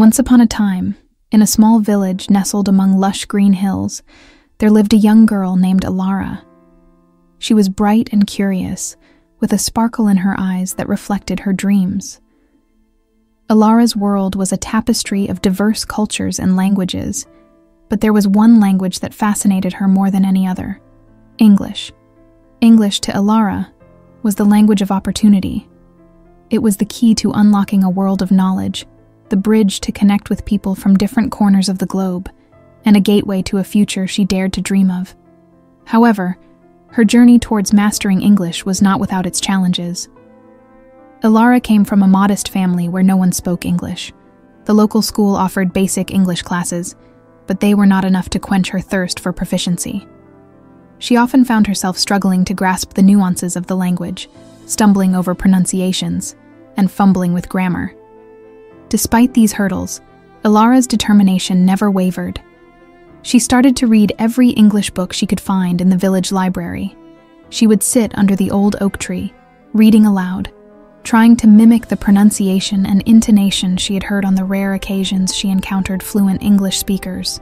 Once upon a time, in a small village nestled among lush green hills, there lived a young girl named Alara. She was bright and curious, with a sparkle in her eyes that reflected her dreams. Alara's world was a tapestry of diverse cultures and languages, but there was one language that fascinated her more than any other: English. English to Alara was the language of opportunity. It was the key to unlocking a world of knowledge, the bridge to connect with people from different corners of the globe, and a gateway to a future she dared to dream of. However, her journey towards mastering English was not without its challenges. Alara came from a modest family where no one spoke English. The local school offered basic English classes, but they were not enough to quench her thirst for proficiency. She often found herself struggling to grasp the nuances of the language, stumbling over pronunciations, and fumbling with grammar. Despite these hurdles, Alara's determination never wavered. She started to read every English book she could find in the village library. She would sit under the old oak tree, reading aloud, trying to mimic the pronunciation and intonation she had heard on the rare occasions she encountered fluent English speakers.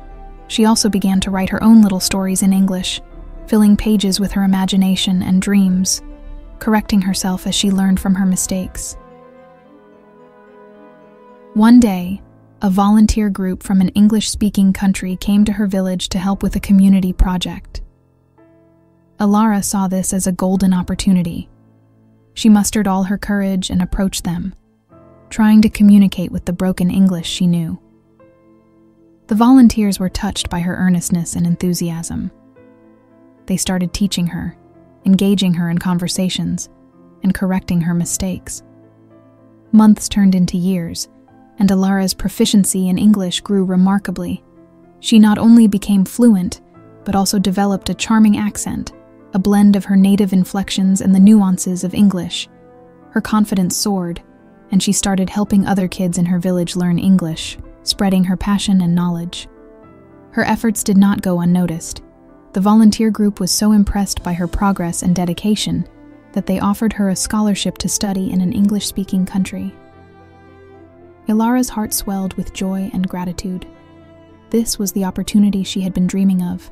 She also began to write her own little stories in English, filling pages with her imagination and dreams, correcting herself as she learned from her mistakes. One day, a volunteer group from an English-speaking country came to her village to help with a community project. Alara saw this as a golden opportunity. She mustered all her courage and approached them, trying to communicate with the broken English she knew. The volunteers were touched by her earnestness and enthusiasm. They started teaching her, engaging her in conversations, and correcting her mistakes. Months turned into years, and Alara's proficiency in English grew remarkably. She not only became fluent, but also developed a charming accent, a blend of her native inflections and the nuances of English. Her confidence soared, and she started helping other kids in her village learn English, spreading her passion and knowledge. Her efforts did not go unnoticed. The volunteer group was so impressed by her progress and dedication that they offered her a scholarship to study in an English-speaking country. Alara's heart swelled with joy and gratitude. This was the opportunity she had been dreaming of,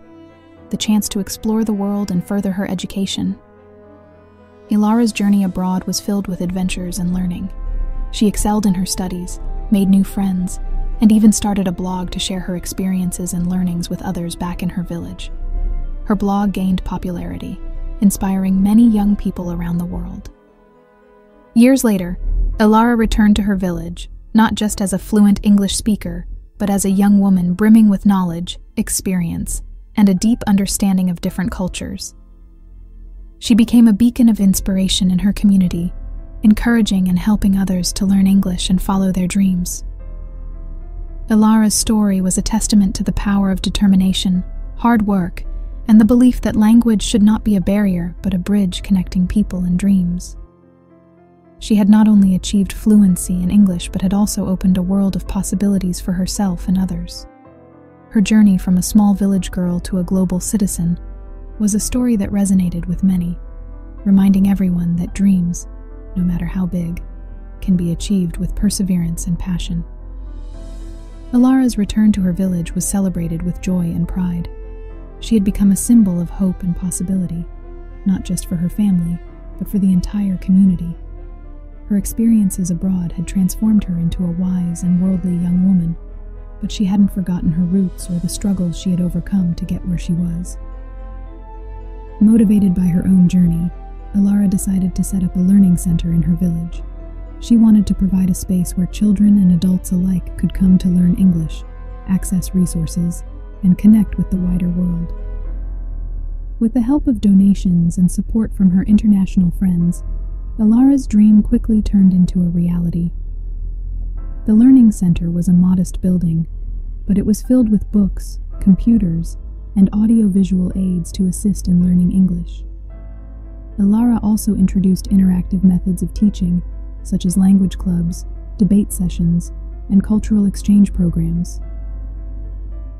the chance to explore the world and further her education. Alara's journey abroad was filled with adventures and learning. She excelled in her studies, made new friends, and even started a blog to share her experiences and learnings with others back in her village. Her blog gained popularity, inspiring many young people around the world. Years later, Alara returned to her village, not just as a fluent English speaker, but as a young woman brimming with knowledge, experience, and a deep understanding of different cultures. She became a beacon of inspiration in her community, encouraging and helping others to learn English and follow their dreams. Alara's story was a testament to the power of determination, hard work, and the belief that language should not be a barrier but a bridge connecting people and dreams. She had not only achieved fluency in English but had also opened a world of possibilities for herself and others. Her journey from a small village girl to a global citizen was a story that resonated with many, reminding everyone that dreams, no matter how big, can be achieved with perseverance and passion. Alara's return to her village was celebrated with joy and pride. She had become a symbol of hope and possibility, not just for her family, but for the entire community. Her experiences abroad had transformed her into a wise and worldly young woman, but she hadn't forgotten her roots or the struggles she had overcome to get where she was. Motivated by her own journey, Alara decided to set up a learning center in her village. She wanted to provide a space where children and adults alike could come to learn English, access resources, and connect with the wider world. With the help of donations and support from her international friends, Alara's dream quickly turned into a reality. The Learning Center was a modest building, but it was filled with books, computers, and audiovisual aids to assist in learning English. Alara also introduced interactive methods of teaching, such as language clubs, debate sessions, and cultural exchange programs.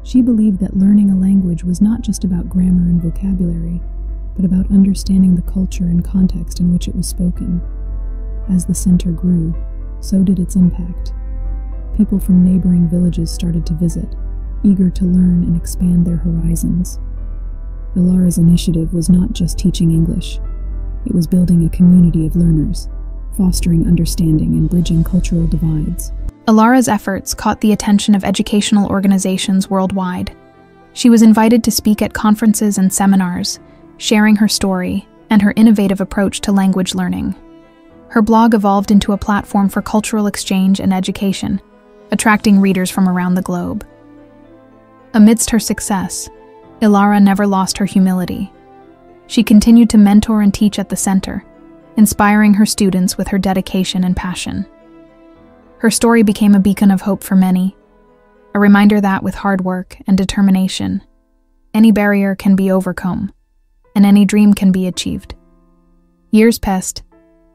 She believed that learning a language was not just about grammar and vocabulary, but about understanding the culture and context in which it was spoken. As the center grew, so did its impact. People from neighboring villages started to visit, eager to learn and expand their horizons. Ilara's initiative was not just teaching English. It was building a community of learners, fostering understanding and bridging cultural divides. Ilara's efforts caught the attention of educational organizations worldwide. She was invited to speak at conferences and seminars, sharing her story and her innovative approach to language learning. Her blog evolved into a platform for cultural exchange and education, attracting readers from around the globe. Amidst her success, Ilara never lost her humility. She continued to mentor and teach at the center, inspiring her students with her dedication and passion. Her story became a beacon of hope for many, a reminder that with hard work and determination, any barrier can be overcome, and any dream can be achieved. Years passed,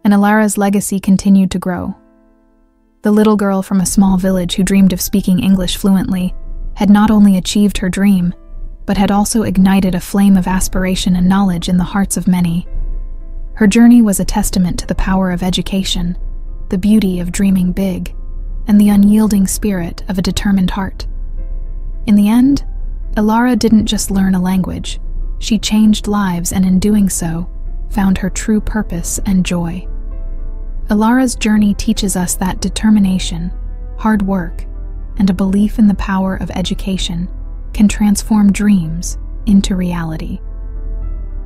and Ilara's legacy continued to grow. The little girl from a small village who dreamed of speaking English fluently had not only achieved her dream, but had also ignited a flame of aspiration and knowledge in the hearts of many. Her journey was a testament to the power of education, the beauty of dreaming big, and the unyielding spirit of a determined heart. In the end, Ilara didn't just learn a language, she changed lives and in doing so, found her true purpose and joy. Ilara's journey teaches us that determination, hard work, and a belief in the power of education can transform dreams into reality.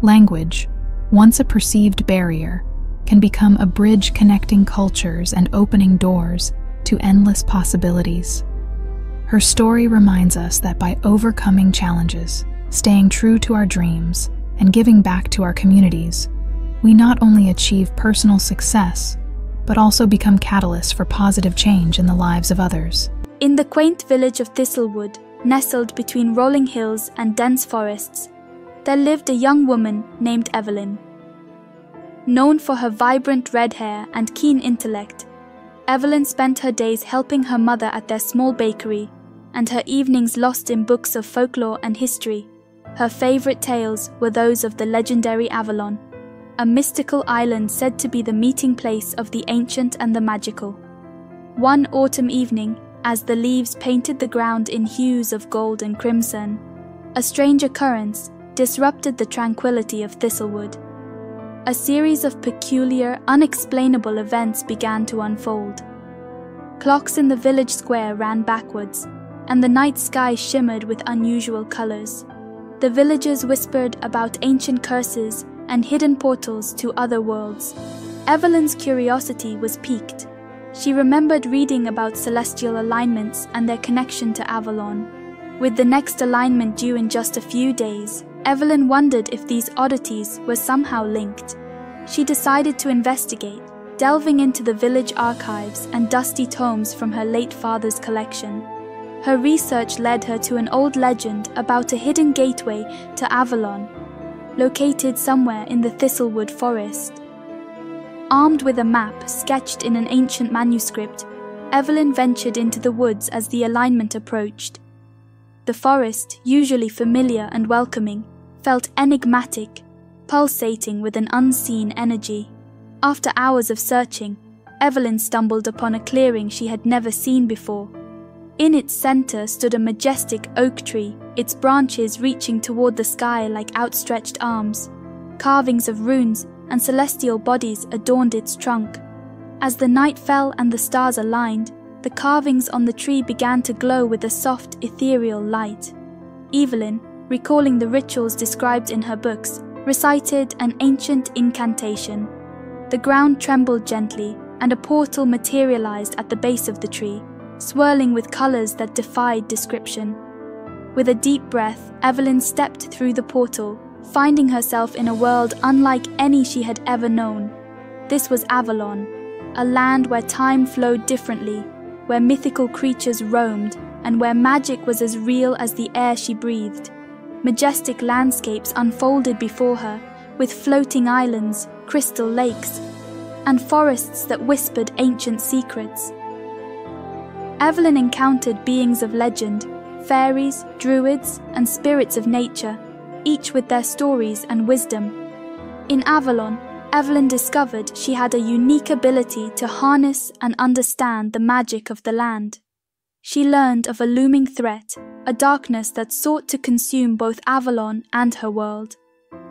Language, once a perceived barrier, can become a bridge connecting cultures and opening doors to endless possibilities. Her story reminds us that by overcoming challenges, staying true to our dreams, and giving back to our communities, we not only achieve personal success, but also become catalysts for positive change in the lives of others. In the quaint village of Thistlewood, nestled between rolling hills and dense forests, there lived a young woman named Evelyn. Known for her vibrant red hair and keen intellect, Evelyn spent her days helping her mother at their small bakery, and her evenings lost in books of folklore and history. Her favorite tales were those of the legendary Avalon, a mystical island said to be the meeting place of the ancient and the magical. One autumn evening, as the leaves painted the ground in hues of gold and crimson, a strange occurrence disrupted the tranquility of Thistlewood. A series of peculiar, unexplainable events began to unfold. Clocks in the village square ran backwards, and the night sky shimmered with unusual colors. The villagers whispered about ancient curses and hidden portals to other worlds. Evelyn's curiosity was piqued. She remembered reading about celestial alignments and their connection to Avalon. With the next alignment due in just a few days, Evelyn wondered if these oddities were somehow linked. She decided to investigate, delving into the village archives and dusty tomes from her late father's collection. Her research led her to an old legend about a hidden gateway to Avalon, located somewhere in the Thistlewood forest. Armed with a map sketched in an ancient manuscript, Evelyn ventured into the woods as the alignment approached. The forest, usually familiar and welcoming, felt enigmatic, pulsating with an unseen energy. After hours of searching, Evelyn stumbled upon a clearing she had never seen before. In its center stood a majestic oak tree, its branches reaching toward the sky like outstretched arms. Carvings of runes and celestial bodies adorned its trunk. As the night fell and the stars aligned, the carvings on the tree began to glow with a soft, ethereal light. Evelyn, recalling the rituals described in her books, recited an ancient incantation. The ground trembled gently, and a portal materialized at the base of the tree, swirling with colors that defied description. With a deep breath, Evelyn stepped through the portal, finding herself in a world unlike any she had ever known. This was Avalon, a land where time flowed differently, where mythical creatures roamed, and where magic was as real as the air she breathed. Majestic landscapes unfolded before her, with floating islands, crystal lakes, and forests that whispered ancient secrets. Evelyn encountered beings of legend, fairies, druids, and spirits of nature, each with their stories and wisdom. In Avalon, Evelyn discovered she had a unique ability to harness and understand the magic of the land. she learned of a looming threat, a darkness that sought to consume both Avalon and her world.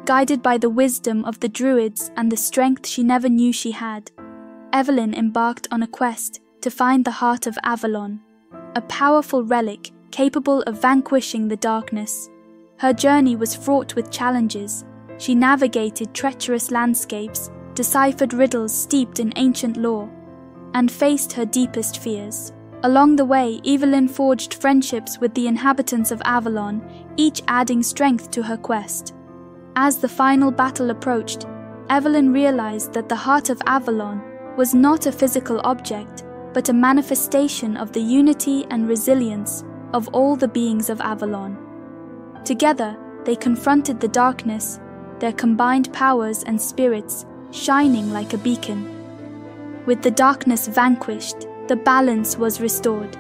Guided by the wisdom of the Druids and the strength she never knew she had, Evelyn embarked on a quest to find the heart of Avalon, a powerful relic capable of vanquishing the darkness. Her journey was fraught with challenges. She navigated treacherous landscapes, deciphered riddles steeped in ancient lore, and faced her deepest fears. Along the way, Evelyn forged friendships with the inhabitants of Avalon, each adding strength to her quest. As the final battle approached, Evelyn realized that the heart of Avalon was not a physical object, but a manifestation of the unity and resilience of all the beings of Avalon. Together, they confronted the darkness, their combined powers and spirits shining like a beacon. With the darkness vanquished, the balance was restored.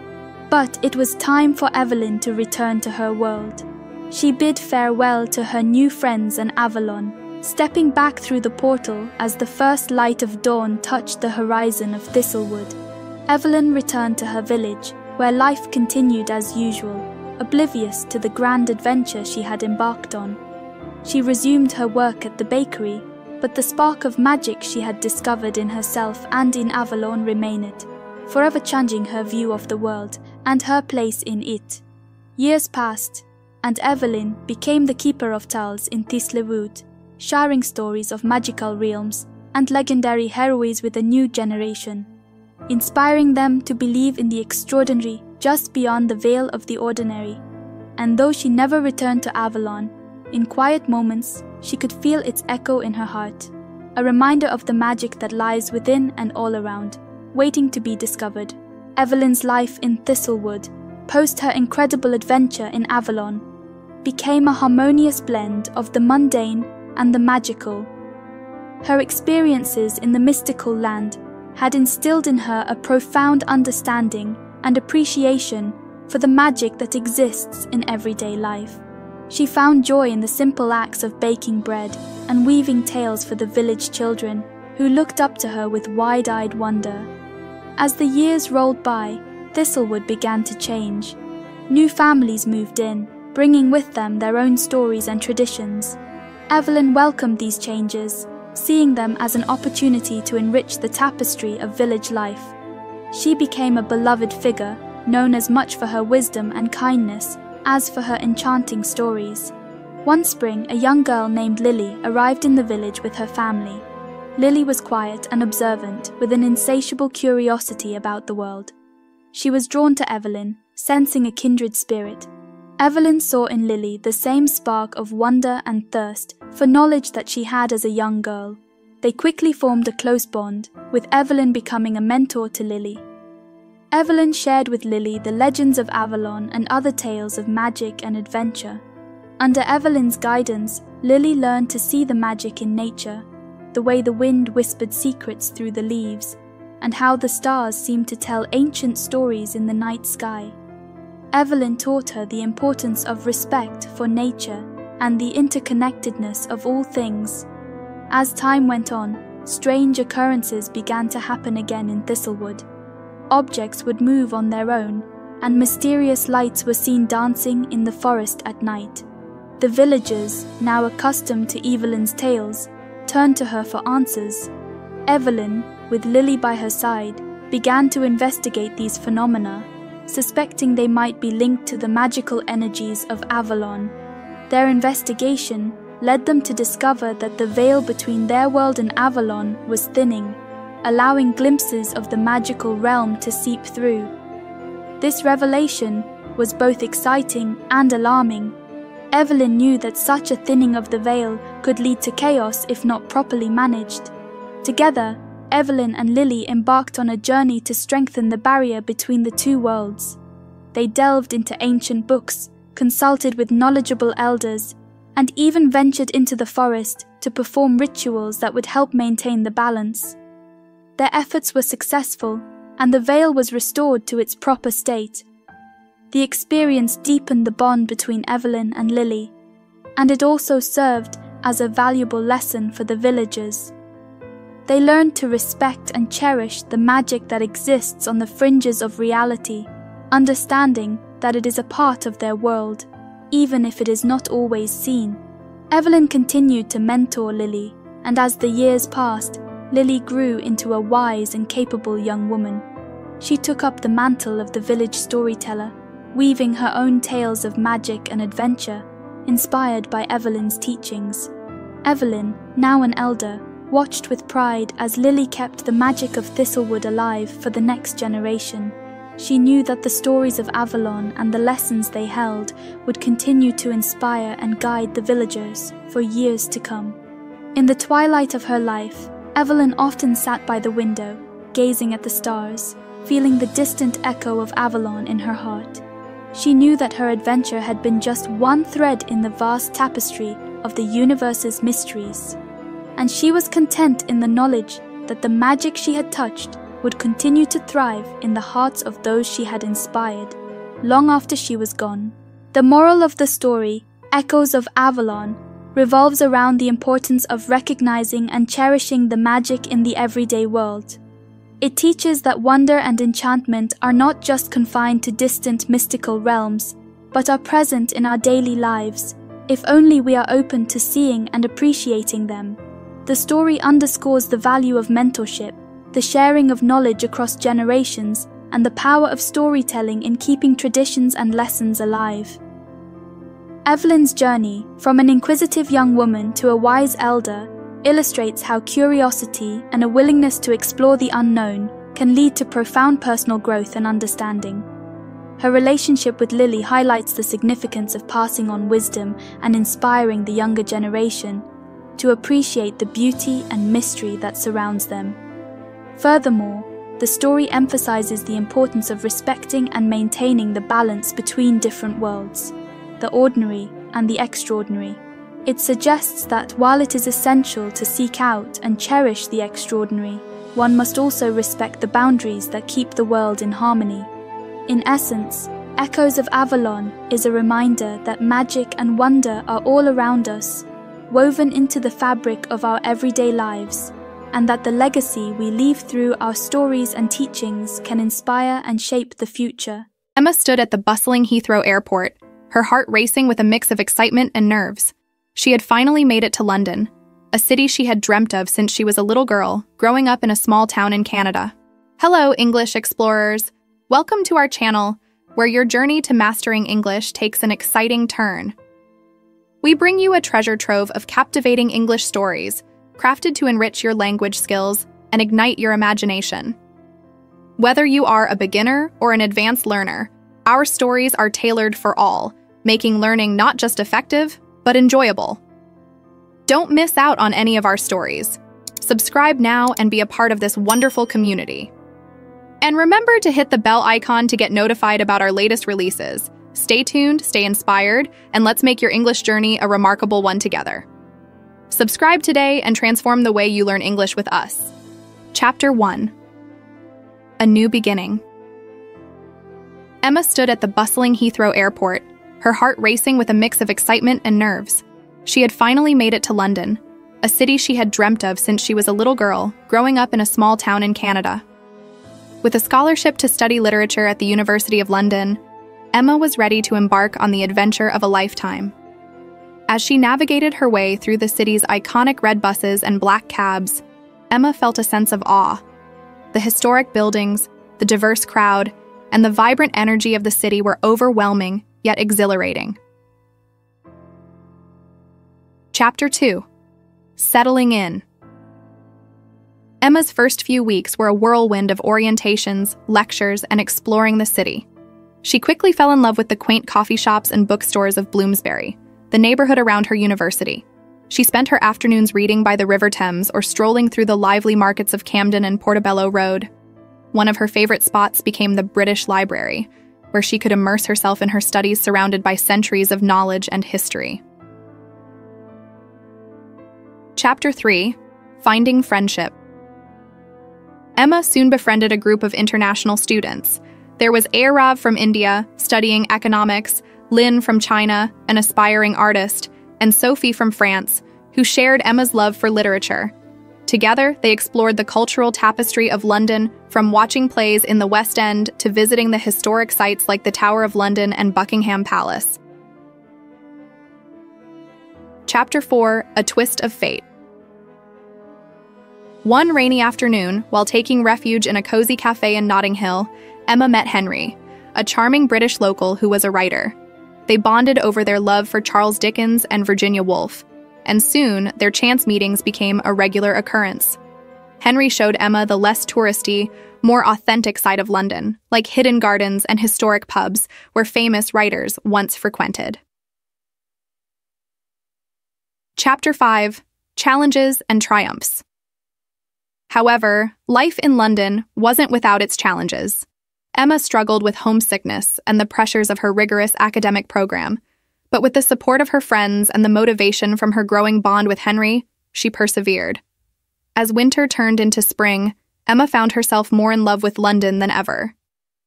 But it was time for Evelyn to return to her world. She bid farewell to her new friends and Avalon, stepping back through the portal as the first light of dawn touched the horizon of Thistlewood. Evelyn returned to her village, where life continued as usual, oblivious to the grand adventure she had embarked on. She resumed her work at the bakery, but the spark of magic she had discovered in herself and in Avalon remained, forever changing her view of the world and her place in it. Years passed, and Evelyn became the keeper of tales in Thistlewood, sharing stories of magical realms and legendary heroes with a new generation, inspiring them to believe in the extraordinary just beyond the veil of the ordinary. And though she never returned to Avalon, in quiet moments she could feel its echo in her heart, a reminder of the magic that lies within and all around, waiting to be discovered. Evelyn's life in Thistlewood, post her incredible adventure in Avalon, became a harmonious blend of the mundane and the magical. Her experiences in the mystical land had instilled in her a profound understanding and appreciation for the magic that exists in everyday life. She found joy in the simple acts of baking bread and weaving tales for the village children, who looked up to her with wide-eyed wonder. As the years rolled by, Thistlewood began to change. New families moved in, bringing with them their own stories and traditions. Evelyn welcomed these changes, seeing them as an opportunity to enrich the tapestry of village life. She became a beloved figure, known as much for her wisdom and kindness as for her enchanting stories. One spring, a young girl named Lily arrived in the village with her family. Lily was quiet and observant, with an insatiable curiosity about the world. She was drawn to Evelyn, sensing a kindred spirit. Evelyn saw in Lily the same spark of wonder and thirst for knowledge that she had as a young girl. They quickly formed a close bond, with Evelyn becoming a mentor to Lily. Evelyn shared with Lily the legends of Avalon and other tales of magic and adventure. Under Evelyn's guidance, Lily learned to see the magic in nature, the way the wind whispered secrets through the leaves, and how the stars seemed to tell ancient stories in the night sky. Evelyn taught her the importance of respect for nature and the interconnectedness of all things. As time went on, strange occurrences began to happen again in Thistlewood. Objects would move on their own, and mysterious lights were seen dancing in the forest at night. The villagers, now accustomed to Evelyn's tales, turned to her for answers. Evelyn, with Lily by her side, began to investigate these phenomena, suspecting they might be linked to the magical energies of Avalon. Their investigation led them to discover that the veil between their world and Avalon was thinning, allowing glimpses of the magical realm to seep through. This revelation was both exciting and alarming. Evelyn knew that such a thinning of the veil could lead to chaos if not properly managed. Together, Evelyn and Lily embarked on a journey to strengthen the barrier between the two worlds. They delved into ancient books, consulted with knowledgeable elders, and even ventured into the forest to perform rituals that would help maintain the balance. Their efforts were successful, and the veil was restored to its proper state. The experience deepened the bond between Evelyn and Lily, and it also served as a valuable lesson for the villagers. They learned to respect and cherish the magic that exists on the fringes of reality, understanding that it is a part of their world, even if it is not always seen. Evelyn continued to mentor Lily, and as the years passed, Lily grew into a wise and capable young woman. She took up the mantle of the village storyteller, weaving her own tales of magic and adventure, inspired by Evelyn's teachings. Evelyn, now an elder, watched with pride as Lily kept the magic of Thistlewood alive for the next generation. She knew that the stories of Avalon and the lessons they held would continue to inspire and guide the villagers for years to come. In the twilight of her life, Evelyn often sat by the window, gazing at the stars, feeling the distant echo of Avalon in her heart. She knew that her adventure had been just one thread in the vast tapestry of the universe's mysteries, and she was content in the knowledge that the magic she had touched would continue to thrive in the hearts of those she had inspired, long after she was gone. The moral of the story, Echoes of Avalon, revolves around the importance of recognizing and cherishing the magic in the everyday world. It teaches that wonder and enchantment are not just confined to distant mystical realms, but are present in our daily lives, if only we are open to seeing and appreciating them. The story underscores the value of mentorship, the sharing of knowledge across generations, and the power of storytelling in keeping traditions and lessons alive. Evelyn's journey, from an inquisitive young woman to a wise elder, illustrates how curiosity and a willingness to explore the unknown can lead to profound personal growth and understanding. Her relationship with Lily highlights the significance of passing on wisdom and inspiring the younger generation to appreciate the beauty and mystery that surrounds them. Furthermore, the story emphasizes the importance of respecting and maintaining the balance between different worlds, the ordinary and the extraordinary. It suggests that while it is essential to seek out and cherish the extraordinary, one must also respect the boundaries that keep the world in harmony. In essence, Echoes of Avalon is a reminder that magic and wonder are all around us, woven into the fabric of our everyday lives, and that the legacy we leave through our stories and teachings can inspire and shape the future. Emma stood at the bustling Heathrow airport, her heart racing with a mix of excitement and nerves. She had finally made it to London, a city she had dreamt of since she was a little girl, growing up in a small town in Canada. Hello, English explorers. Welcome to our channel, where your journey to mastering English takes an exciting turn. We bring you a treasure trove of captivating English stories, crafted to enrich your language skills and ignite your imagination. Whether you are a beginner or an advanced learner, our stories are tailored for all, making learning not just effective, but enjoyable. Don't miss out on any of our stories. Subscribe now and be a part of this wonderful community. And remember to hit the bell icon to get notified about our latest releases. Stay tuned, stay inspired, and let's make your English journey a remarkable one together. Subscribe today and transform the way you learn English with us. Chapter 1. A New Beginning. Emma stood at the bustling Heathrow airport, her heart racing with a mix of excitement and nerves. She had finally made it to London, a city she had dreamt of since she was a little girl, growing up in a small town in Canada. With a scholarship to study literature at the University of London, Emma was ready to embark on the adventure of a lifetime. As she navigated her way through the city's iconic red buses and black cabs, Emma felt a sense of awe. The historic buildings, the diverse crowd, and the vibrant energy of the city were overwhelming, yet exhilarating. Chapter 2. Settling in. Emma's first few weeks were a whirlwind of orientations, lectures, and exploring the city. She quickly fell in love with the quaint coffee shops and bookstores of Bloomsbury, the neighborhood around her university. She spent her afternoons reading by the River Thames or strolling through the lively markets of Camden and Portobello Road. One of her favorite spots became the British Library, where she could immerse herself in her studies surrounded by centuries of knowledge and history. Chapter 3. Finding Friendship. Emma soon befriended a group of international students. There was Airav from India, studying economics, Lynn from China, an aspiring artist, and Sophie from France, who shared Emma's love for literature. Together, they explored the cultural tapestry of London, from watching plays in the West End to visiting the historic sites like the Tower of London and Buckingham Palace. Chapter 4: A Twist of Fate. One rainy afternoon, while taking refuge in a cozy cafe in Notting Hill, Emma met Henry, a charming British local who was a writer. They bonded over their love for Charles Dickens and Virginia Woolf, and soon their chance meetings became a regular occurrence. Henry showed Emma the less touristy, more authentic side of London, like hidden gardens and historic pubs where famous writers once frequented. Chapter 5: Challenges and Triumphs. However, life in London wasn't without its challenges. Emma struggled with homesickness and the pressures of her rigorous academic program, but with the support of her friends and the motivation from her growing bond with Henry, she persevered. As winter turned into spring, Emma found herself more in love with London than ever.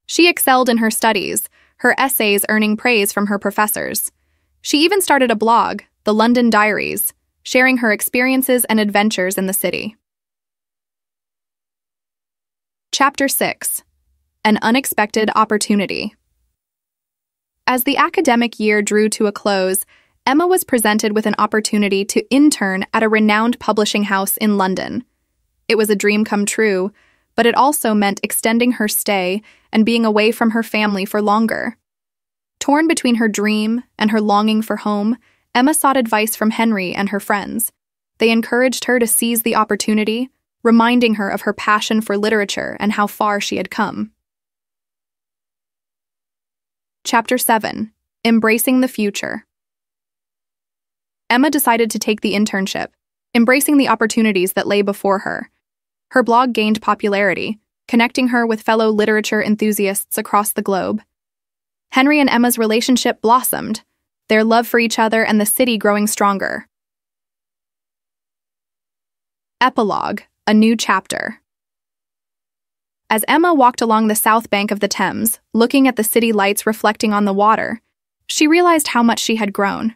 She excelled in her studies, her essays earning praise from her professors. She even started a blog, The London Diaries, sharing her experiences and adventures in the city. Chapter 6: An Unexpected Opportunity. As the academic year drew to a close, Emma was presented with an opportunity to intern at a renowned publishing house in London. It was a dream come true, but it also meant extending her stay and being away from her family for longer. Torn between her dream and her longing for home, Emma sought advice from Henry and her friends. They encouraged her to seize the opportunity, reminding her of her passion for literature and how far she had come. Chapter 7: Embracing the Future. Emma decided to take the internship, embracing the opportunities that lay before her. Her blog gained popularity, connecting her with fellow literature enthusiasts across the globe. Henry and Emma's relationship blossomed, their love for each other and the city growing stronger. Epilogue: A New Chapter. As Emma walked along the south bank of the Thames, looking at the city lights reflecting on the water, she realized how much she had grown.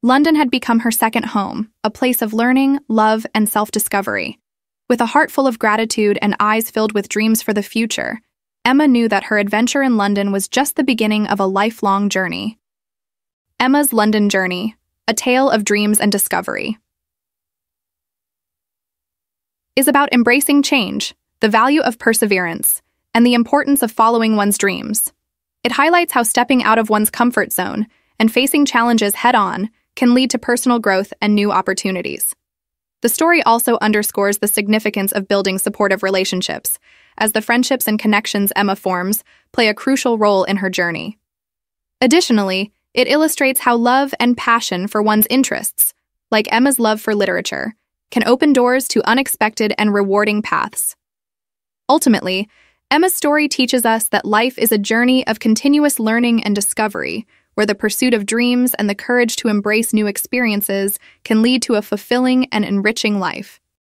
London had become her second home, a place of learning, love, and self-discovery. With a heart full of gratitude and eyes filled with dreams for the future, Emma knew that her adventure in London was just the beginning of a lifelong journey. Emma's London Journey: A Tale of Dreams and Discovery. Is about embracing change, the value of perseverance, and the importance of following one's dreams. It highlights how stepping out of one's comfort zone and facing challenges head-on can lead to personal growth and new opportunities. The story also underscores the significance of building supportive relationships, as the friendships and connections Emma forms play a crucial role in her journey. Additionally, it illustrates how love and passion for one's interests, like Emma's love for literature, can open doors to unexpected and rewarding paths. Ultimately, Emma's story teaches us that life is a journey of continuous learning and discovery, where the pursuit of dreams and the courage to embrace new experiences can lead to a fulfilling and enriching life.